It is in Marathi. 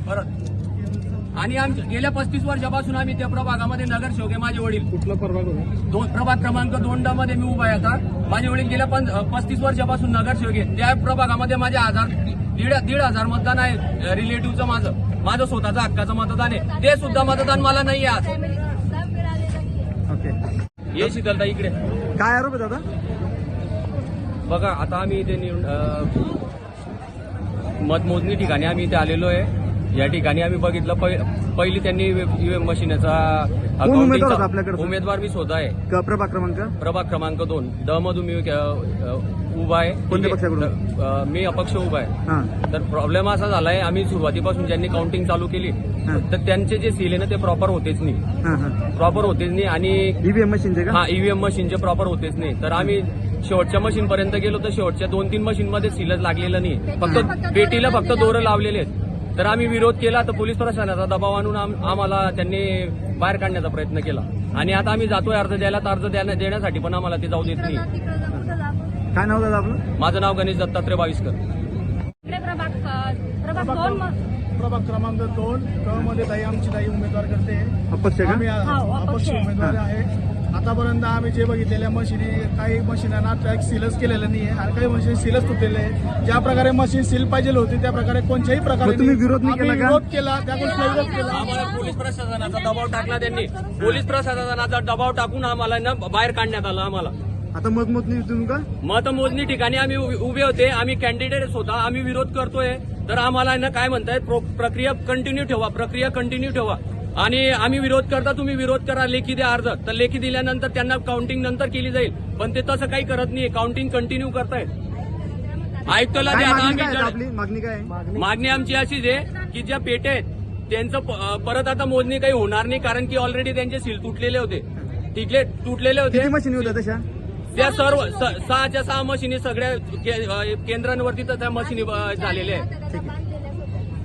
परत आणि गेल्या 35 वर्षापासून आम्ही त्या प्रभागामध्ये नगरसेवक आहे. माझे वडील कुठला प्रभाग होता? प्रभाग क्रमांक 2 मध्ये मी उभा आहे आता. माझे वडील गेल्या 35 वर्षापासून नगरसेवक आहे. त्या प्रभागामध्ये माझे 1,500 मतदान आहे. रिलेटिव्हचं माझं स्वतःचं हक्काचं मतदान आहे. ते सुद्धा मतदान मला नाही आहे आज. ओके, ये शीतलता इकडे. काय आरोप आहे दादा? बघा आता आम्ही इथे मतमोजणी ठिकाणी आम्ही इथे आलेलो आहे. या ठिकाणी आम्ही बघितलं पहिली त्यांनी ईव्हीएम मशीनचा उमेदवार मी स्वतः आहे. प्रभाग क्रमांक 2 ड मधून मी उभा आहे. कोणत्या पक्षाकडून? मी अपक्ष उभा आहे. तर प्रॉब्लेम असा झालाय, आम्ही सुरुवातीपासून ज्यांनी काउंटिंग चालू केली तर त्यांचे जे सील आहे ना ते प्रॉपर होतेच नाही आणि ईव्हीएम मशीनचे का? हा, ईव्हीएम मशीनचे प्रॉपर होतेच नाही. तर आम्ही शेवटच्या मशीन पर्यंत गेलो तर शेवटच्या 2-3 मशीन मध्ये सीलच लागलेलं नाही. फक्त पेटीला फक्त दोरं लावलेले आहेत. तर आम्ही विरोध केला तर पोलीस प्रशासनाचा दबाव आणून आम्हाला त्यांनी बाहेर काढण्याचा प्रयत्न केला. आणि आता आम्ही जातोय अर्ज द्यायला, तर अर्ज देण्यासाठी पण आम्हाला ते जाऊ देत नाही. काय नाव दादा आपलं? माझं नाव गणेश दत्तात्रय बाविस्कर. प्रभाग क्रमांक 2 क मध्ये आमची ताई उमेदवार करते. अपक्ष का? आम्ही अपक्ष उमेदवार आहे. आतापर्यंत आम्ही जे बघितलेल्या मशीनी, काही मशीनांना ट्रॅक सीलच केलेलं नाही आहे आणि काही मशीन सीलच तुटलेले आहे. ज्या प्रकारे मशीन सील पाहिजे होती त्या प्रकारे कोणत्याही प्रकारे तुम्ही विरोध नाही केला का? विरोध केला, त्या गोष्टीला विरोध केला. आम्हाला पोलीस प्रशासनाचा दबाव टाकला त्यांनी. पोलीस प्रशासनाचा दबाव टाकून आम्हाला ना बाहेर काढण्यात आलं. आम्हाला आता मतमोजणी तुम्ही का? मतमोजणी ठिकाणी आम्ही उभे होते. आम्ही कॅन्डिडेट होता. आम्ही विरोध करतोय. तर आम्हाला ना काय म्हणतायत, प्रक्रिया कंटिन्यू ठेवा आणि आम्ही विरोध करता, तुम्ही विरोध करा, लेखी द्या अर्ज. तर लेखी दिल्यानंतर त्यांना काउंटिंग नंतर केली जाईल. पण ते तसं काही करत नाही, काउंटिंग कंटिन्यू करतायत. आयुक्ताला काय द्या. मागणी काय आहे आपली? मागणी काय आहे? मागणी आमची अशीच आहे की ज्या पेट्या आहेत त्यांचं परत आता मोजणी काही होणार नाही, कारण की ऑलरेडी त्यांचे सील तुटलेले होते. तुटलेले होते. किती मशीन होत्या तशा? त्या सर्व 6च्या 6 मशीनी सगळ्या केंद्रांवरती तर त्या मशीनी झालेल्या आहेत. ठीक आहे.